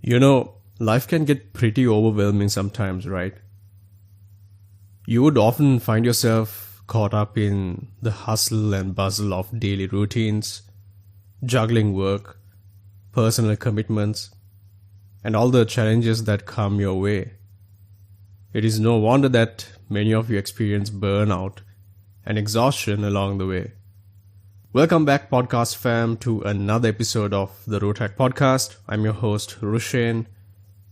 Life can get pretty overwhelming sometimes, right? You would often find yourself caught up in the hustle and bustle of daily routines, juggling work, personal commitments, and all the challenges that come your way. It is no wonder that many of you experience burnout and exhaustion along the way. Welcome back, podcast fam, to another episode of the Road Hack Podcast. I'm your host, Rushen,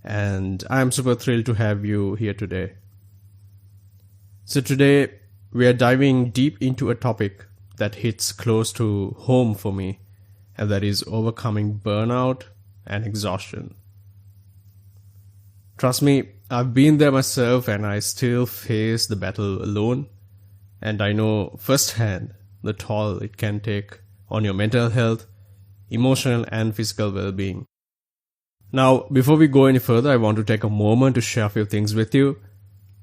and I'm super thrilled to have you here today. So today, we are diving deep into a topic that hits close to home for me, and that is overcoming burnout and exhaustion. Trust me, I've been there myself and I still face the battle alone, and I know firsthand the toll it can take on your mental health, emotional and physical well-being. Now, before we go any further, I want to take a moment to share a few things with you.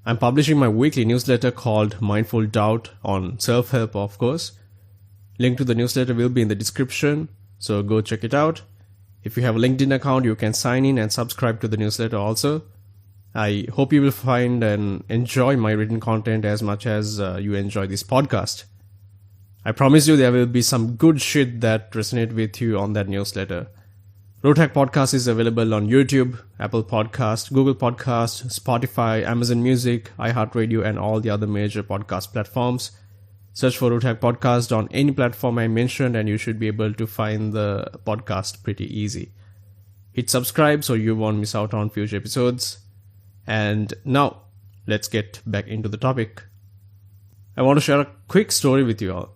I'm publishing my weekly newsletter called Mindful Doubt on self-help, of course. Link to the newsletter will be in the description, so go check it out. If you have a LinkedIn account, you can sign in and subscribe to the newsletter also. I hope you will find and enjoy my written content as much as you enjoy this podcast. I promise you there will be some good shit that resonate with you on that newsletter. Road Hack Podcast is available on YouTube, Apple Podcast, Google Podcast, Spotify, Amazon Music, iHeartRadio, and all the other major podcast platforms. Search for Road Hack Podcast on any platform I mentioned and you should be able to find the podcast pretty easy. Hit subscribe so you won't miss out on future episodes. And now, let's get back into the topic. I want to share a quick story with you all.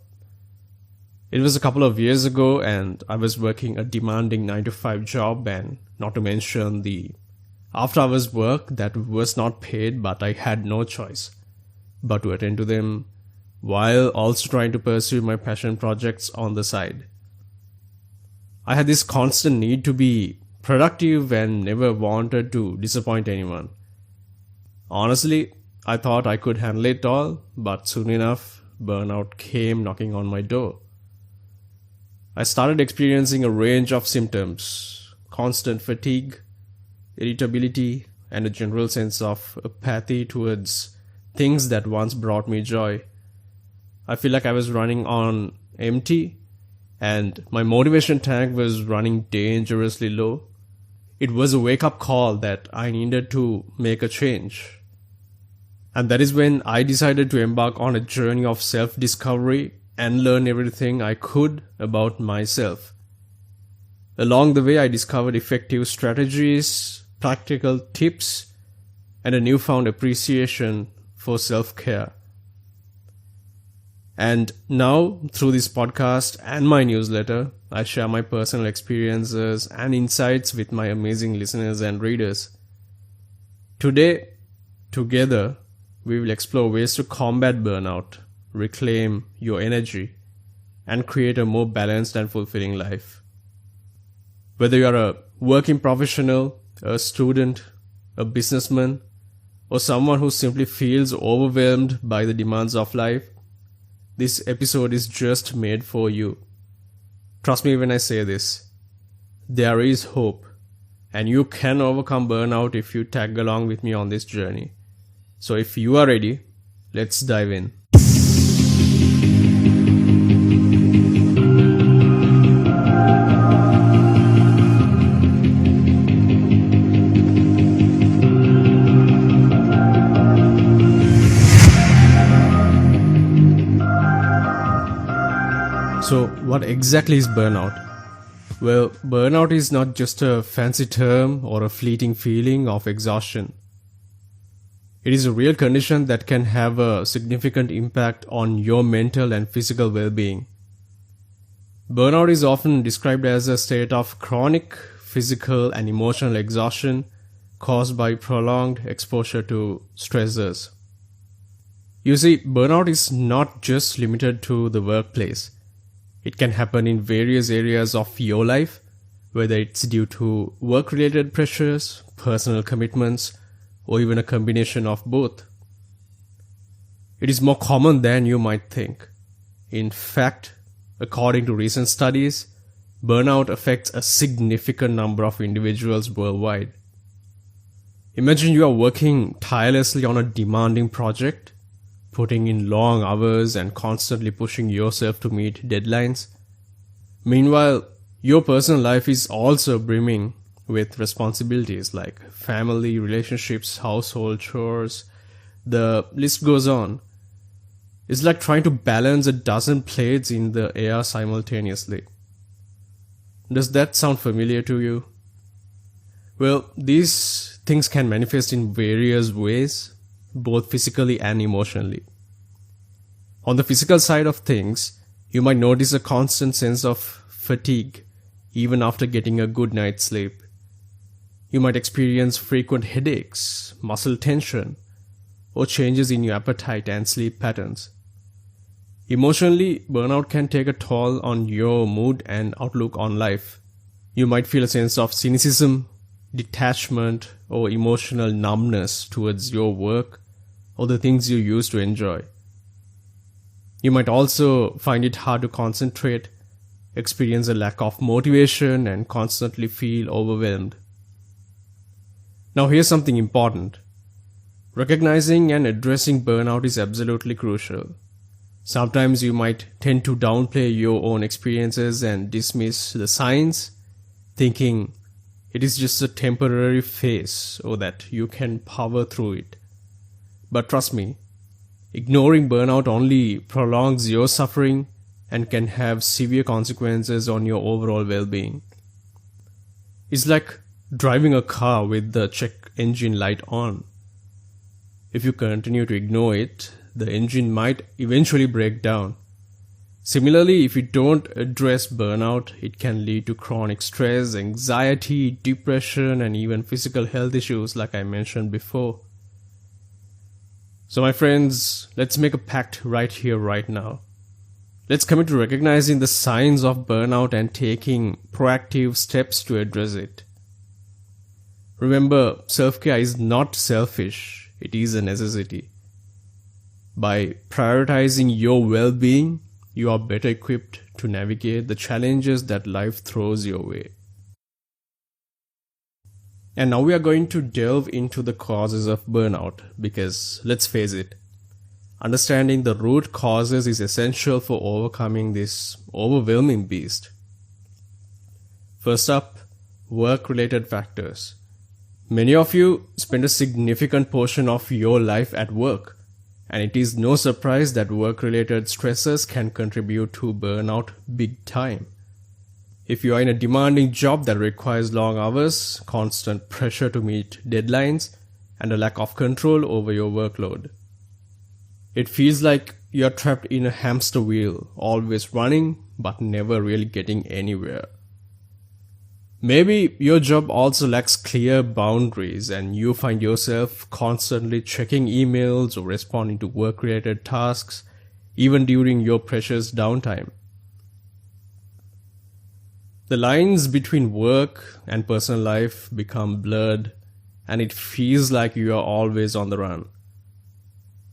It was a couple of years ago and I was working a demanding 9-to-5 job, and not to mention the after-hours work that was not paid, but I had no choice but to attend to them while also trying to pursue my passion projects on the side. I had this constant need to be productive and never wanted to disappoint anyone. Honestly, I thought I could handle it all, but soon enough, burnout came knocking on my door. I started experiencing a range of symptoms: constant fatigue, irritability, and a general sense of apathy towards things that once brought me joy. I feel like I was running on empty, and my motivation tank was running dangerously low. It was a wake-up call that I needed to make a change. And that is when I decided to embark on a journey of self-discovery and learn everything I could about myself. Along the way, I discovered effective strategies, practical tips, and a newfound appreciation for self-care. And now, through this podcast and my newsletter, I share my personal experiences and insights with my amazing listeners and readers. Today, together, we will explore ways to combat burnout, reclaim your energy, and create a more balanced and fulfilling life. Whether you are a working professional, a student, a businessman, or someone who simply feels overwhelmed by the demands of life, this episode is just made for you. Trust me when I say this. There is hope, and you can overcome burnout if you tag along with me on this journey. So if you are ready, let's dive in. So what exactly is burnout? Well, burnout is not just a fancy term or a fleeting feeling of exhaustion. It is a real condition that can have a significant impact on your mental and physical well-being. Burnout is often described as a state of chronic physical and emotional exhaustion caused by prolonged exposure to stressors. You see, burnout is not just limited to the workplace. It can happen in various areas of your life, whether it's due to work-related pressures, personal commitments, or even a combination of both. It is more common than you might think. In fact, according to recent studies, burnout affects a significant number of individuals worldwide. Imagine you are working tirelessly on a demanding project, putting in long hours and constantly pushing yourself to meet deadlines. Meanwhile, your personal life is also brimming with responsibilities like family, relationships, household chores. The list goes on. It's like trying to balance a dozen plates in the air simultaneously. Does that sound familiar to you? Well, these things can manifest in various ways, both physically and emotionally. On the physical side of things, you might notice a constant sense of fatigue even after getting a good night's sleep. You might experience frequent headaches, muscle tension, or changes in your appetite and sleep patterns. Emotionally, burnout can take a toll on your mood and outlook on life. You might feel a sense of cynicism, detachment, or emotional numbness towards your work or the things you used to enjoy. You might also find it hard to concentrate, experience a lack of motivation, and constantly feel overwhelmed. Now here's something important. Recognizing and addressing burnout is absolutely crucial. Sometimes you might tend to downplay your own experiences and dismiss the signs, thinking it is just a temporary phase or that you can power through it. But trust me, ignoring burnout only prolongs your suffering and can have severe consequences on your overall well-being. It's like driving a car with the check engine light on. If you continue to ignore it, the engine might eventually break down. Similarly, if you don't address burnout, it can lead to chronic stress, anxiety, depression, and even physical health issues like I mentioned before. So my friends, let's make a pact right here, right now. Let's commit to recognizing the signs of burnout and taking proactive steps to address it. Remember, self-care is not selfish, it is a necessity. By prioritizing your well-being, you are better equipped to navigate the challenges that life throws your way. And now we are going to delve into the causes of burnout because, let's face it, understanding the root causes is essential for overcoming this overwhelming beast. First up, work-related factors. Many of you spend a significant portion of your life at work. And it is no surprise that work-related stresses can contribute to burnout big time. If you are in a demanding job that requires long hours, constant pressure to meet deadlines, and a lack of control over your workload, it feels like you are trapped in a hamster wheel, always running but never really getting anywhere. Maybe your job also lacks clear boundaries and you find yourself constantly checking emails or responding to work-related tasks, even during your precious downtime. The lines between work and personal life become blurred and it feels like you are always on the run.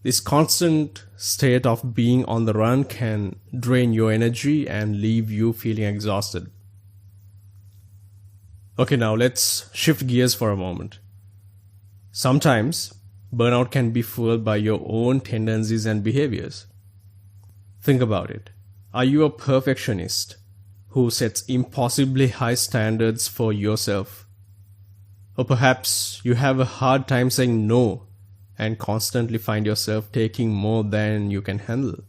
This constant state of being on the run can drain your energy and leave you feeling exhausted. Okay, now let's shift gears for a moment. Sometimes, burnout can be fueled by your own tendencies and behaviors. Think about it. Are you a perfectionist who sets impossibly high standards for yourself? Or perhaps you have a hard time saying no and constantly find yourself taking more than you can handle.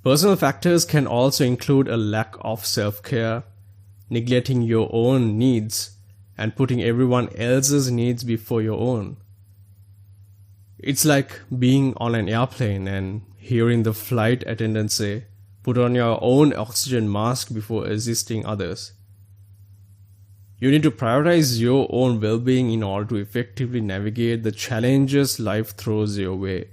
Personal factors can also include a lack of self-care, neglecting your own needs, and putting everyone else's needs before your own. It's like being on an airplane and hearing the flight attendant say, "Put on your own oxygen mask before assisting others." You need to prioritize your own well-being in order to effectively navigate the challenges life throws your way.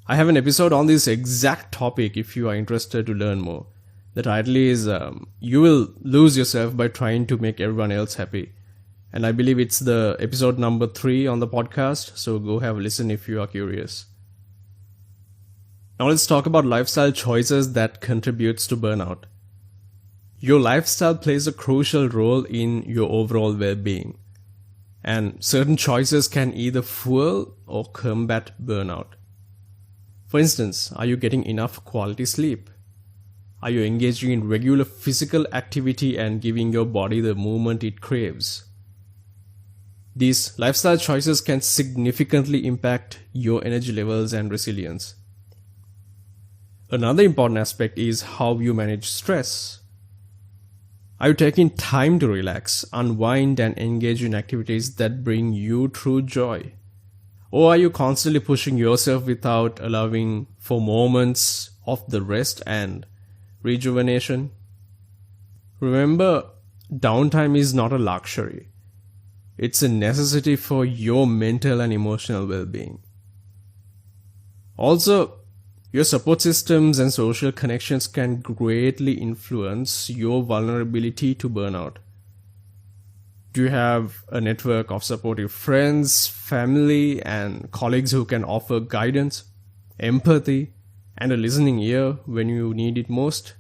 I have an episode on this exact topic if you are interested to learn more. The title is You Will Lose Yourself by Trying to Make Everyone Else Happy. And I believe it's the episode number 3 on the podcast, so go have a listen if you are curious. Now let's talk about lifestyle choices that contributes to burnout. Your lifestyle plays a crucial role in your overall well-being, and certain choices can either fuel or combat burnout. For instance, are you getting enough quality sleep? Are you engaging in regular physical activity and giving your body the movement it craves? These lifestyle choices can significantly impact your energy levels and resilience. Another important aspect is how you manage stress. Are you taking time to relax, unwind, and engage in activities that bring you true joy? Or are you constantly pushing yourself without allowing for moments of the rest and rejuvenation? Remember, downtime is not a luxury. It's a necessity for your mental and emotional well-being. Also, your support systems and social connections can greatly influence your vulnerability to burnout. Do you have a network of supportive friends, family, and colleagues who can offer guidance, empathy, and a listening ear when you need it most?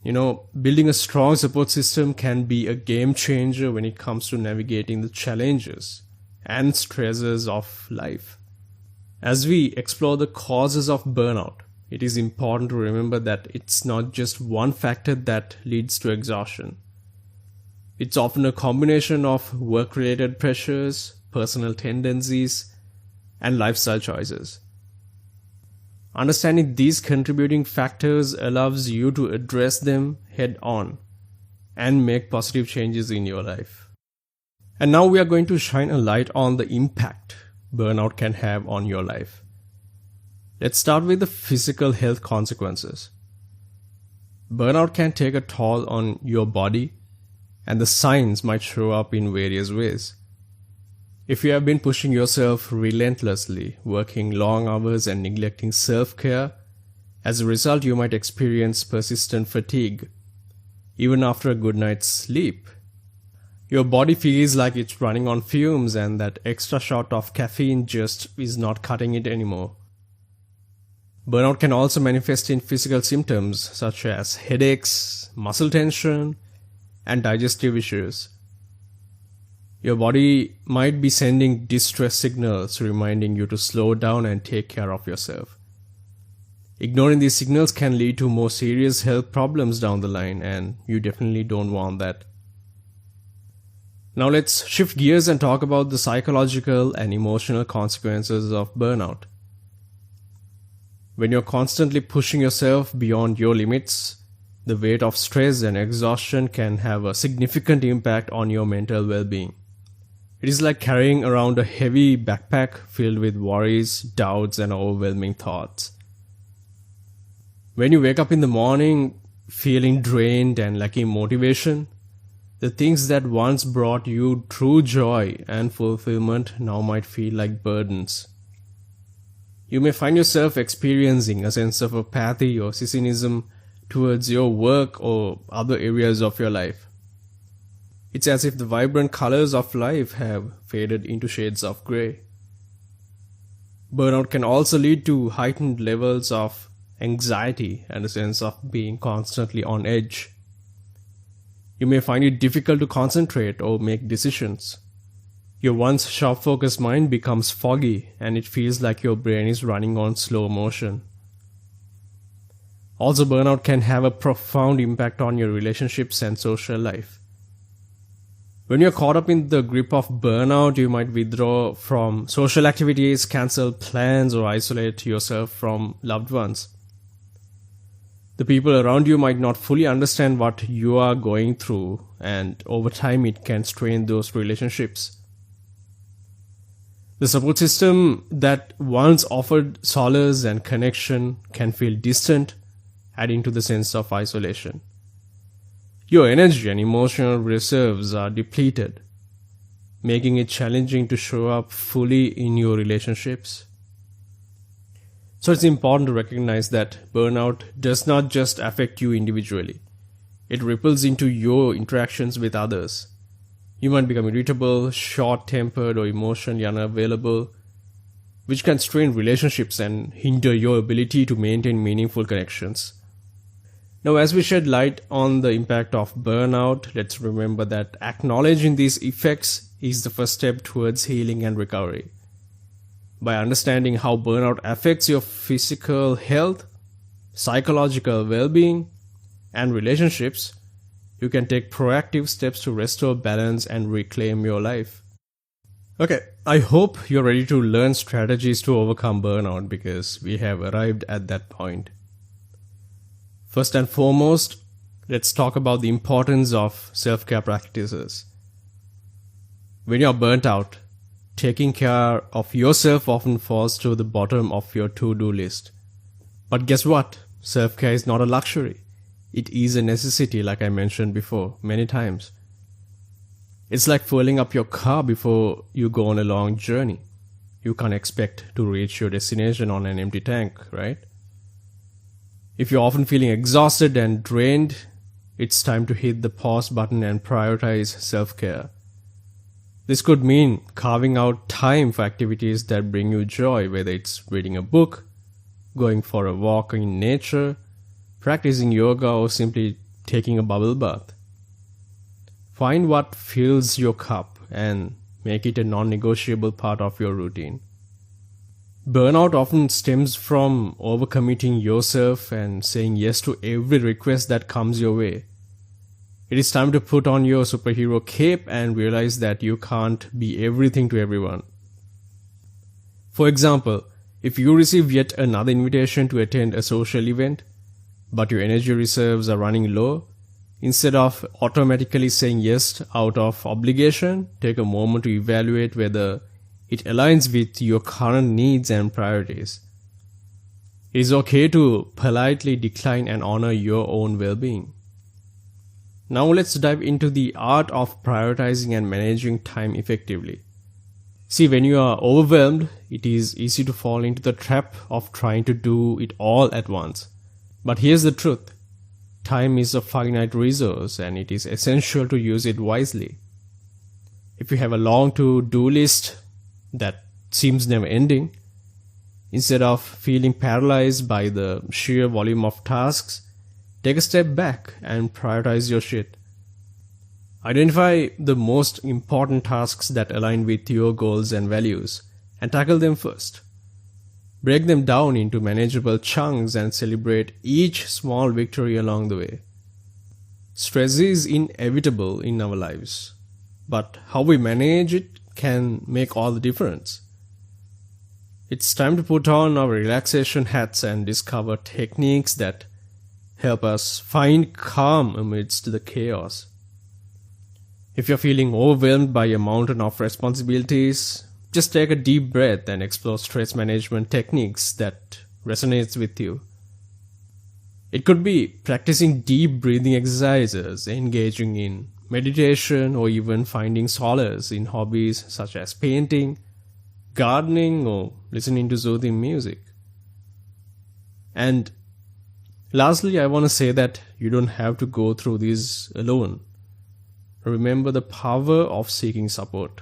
Building a strong support system can be a game changer when it comes to navigating the challenges and stresses of life. As we explore the causes of burnout, it is important to remember that it's not just one factor that leads to exhaustion. It's often a combination of work-related pressures, personal tendencies, and lifestyle choices. Understanding these contributing factors allows you to address them head-on and make positive changes in your life. And now we are going to shine a light on the impact burnout can have on your life. Let's start with the physical health consequences. Burnout can take a toll on your body, and the signs might show up in various ways. If you have been pushing yourself relentlessly, working long hours and neglecting self-care, as a result you might experience persistent fatigue, even after a good night's sleep. Your body feels like it's running on fumes, and that extra shot of caffeine just is not cutting it anymore. Burnout can also manifest in physical symptoms such as headaches, muscle tension, and digestive issues. Your body might be sending distress signals reminding you to slow down and take care of yourself. Ignoring these signals can lead to more serious health problems down the line, and you definitely don't want that. Now let's shift gears and talk about the psychological and emotional consequences of burnout. When you're constantly pushing yourself beyond your limits, the weight of stress and exhaustion can have a significant impact on your mental well-being. It is like carrying around a heavy backpack filled with worries, doubts, and overwhelming thoughts. When you wake up in the morning feeling drained and lacking motivation, the things that once brought you true joy and fulfillment now might feel like burdens. You may find yourself experiencing a sense of apathy or cynicism towards your work or other areas of your life. It's as if the vibrant colors of life have faded into shades of grey. Burnout can also lead to heightened levels of anxiety and a sense of being constantly on edge. You may find it difficult to concentrate or make decisions. Your once sharp-focused mind becomes foggy, and it feels like your brain is running on slow motion. Also, burnout can have a profound impact on your relationships and social life. When you're caught up in the grip of burnout, you might withdraw from social activities, cancel plans, or isolate yourself from loved ones. The people around you might not fully understand what you are going through, and over time it can strain those relationships. The support system that once offered solace and connection can feel distant, adding to the sense of isolation. Your energy and emotional reserves are depleted, making it challenging to show up fully in your relationships. So it's important to recognize that burnout does not just affect you individually. It ripples into your interactions with others. You might become irritable, short-tempered, or emotionally unavailable, which can strain relationships and hinder your ability to maintain meaningful connections. Now, as we shed light on the impact of burnout, let's remember that acknowledging these effects is the first step towards healing and recovery. By understanding how burnout affects your physical health, psychological well-being, and relationships, you can take proactive steps to restore balance and reclaim your life. Okay, I hope you're ready to learn strategies to overcome burnout because we have arrived at that point. First and foremost, let's talk about the importance of self-care practices. When you're burnt out, taking care of yourself often falls to the bottom of your to-do list. But guess what? Self-care is not a luxury. It is a necessity, like I mentioned before, many times. It's like fueling up your car before you go on a long journey. You can't expect to reach your destination on an empty tank, right? If you're often feeling exhausted and drained, it's time to hit the pause button and prioritize self-care. This could mean carving out time for activities that bring you joy, whether it's reading a book, going for a walk in nature, practicing yoga, or simply taking a bubble bath. Find what fills your cup and make it a non-negotiable part of your routine. Burnout often stems from overcommitting yourself and saying yes to every request that comes your way. It is time to put on your superhero cape and realize that you can't be everything to everyone. For example, if you receive yet another invitation to attend a social event, but your energy reserves are running low, instead of automatically saying yes out of obligation, take a moment to evaluate whether it aligns with your current needs and priorities. It is okay to politely decline and honor your own well-being. Now let's dive into the art of prioritizing and managing time effectively. See, when you are overwhelmed, it is easy to fall into the trap of trying to do it all at once. But here's the truth. Time is a finite resource and it is essential to use it wisely. If you have a long to-do list that seems never ending, instead of feeling paralyzed by the sheer volume of tasks, take a step back and prioritize your shit. Identify the most important tasks that align with your goals and values and tackle them first. Break them down into manageable chunks and celebrate each small victory along the way. Stress is inevitable in our lives, but how we manage it can make all the difference. It's time to put on our relaxation hats and discover techniques that help us find calm amidst the chaos. If you're feeling overwhelmed by a mountain of responsibilities, just take a deep breath and explore stress management techniques that resonates with you. It could be practicing deep breathing exercises, engaging in meditation, or even finding solace in hobbies such as painting, gardening, or listening to soothing music. And lastly, I want to say that you don't have to go through this alone. Remember the power of seeking support.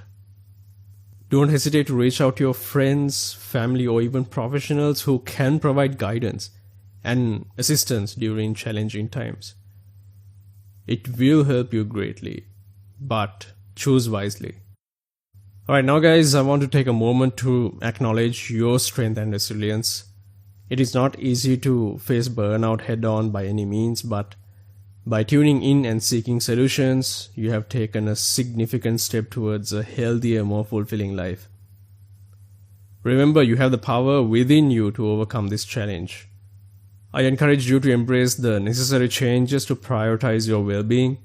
Don't hesitate to reach out to your friends, family, or even professionals who can provide guidance and assistance during challenging times. It will help you greatly, but choose wisely. Alright, now guys, I want to take a moment to acknowledge your strength and resilience. It is not easy to face burnout head on by any means, but by tuning in and seeking solutions, you have taken a significant step towards a healthier, more fulfilling life. Remember, you have the power within you to overcome this challenge. I encourage you to embrace the necessary changes to prioritize your well-being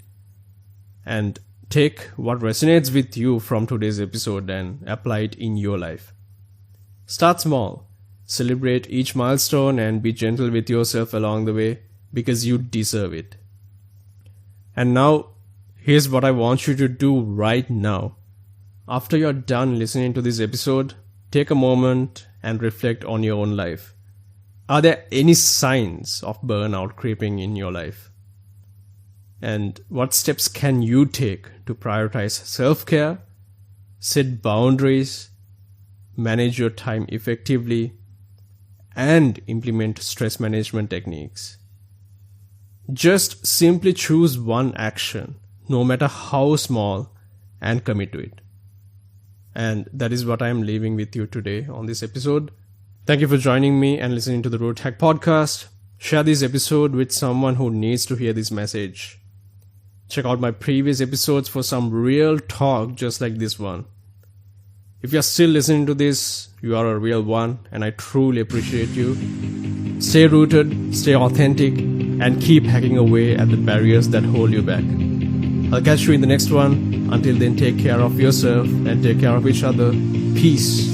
and take what resonates with you from today's episode and apply it in your life. Start small, celebrate each milestone, and be gentle with yourself along the way because you deserve it. And now, here's what I want you to do right now. After you're done listening to this episode, take a moment and reflect on your own life. Are there any signs of burnout creeping in your life? And what steps can you take to prioritize self-care, set boundaries, manage your time effectively, and implement stress management techniques? Just simply choose one action, no matter how small, and commit to it. And that is what I am leaving with you today on this episode. Thank you for joining me and listening to the Road Hack podcast. Share this episode with someone who needs to hear this message. Check out my previous episodes for some real talk just like this one. If you're still listening to this, you are a real one, and I truly appreciate you. Stay rooted, stay authentic, and keep hacking away at the barriers that hold you back. I'll catch you in the next one. Until then, take care of yourself and take care of each other. Peace.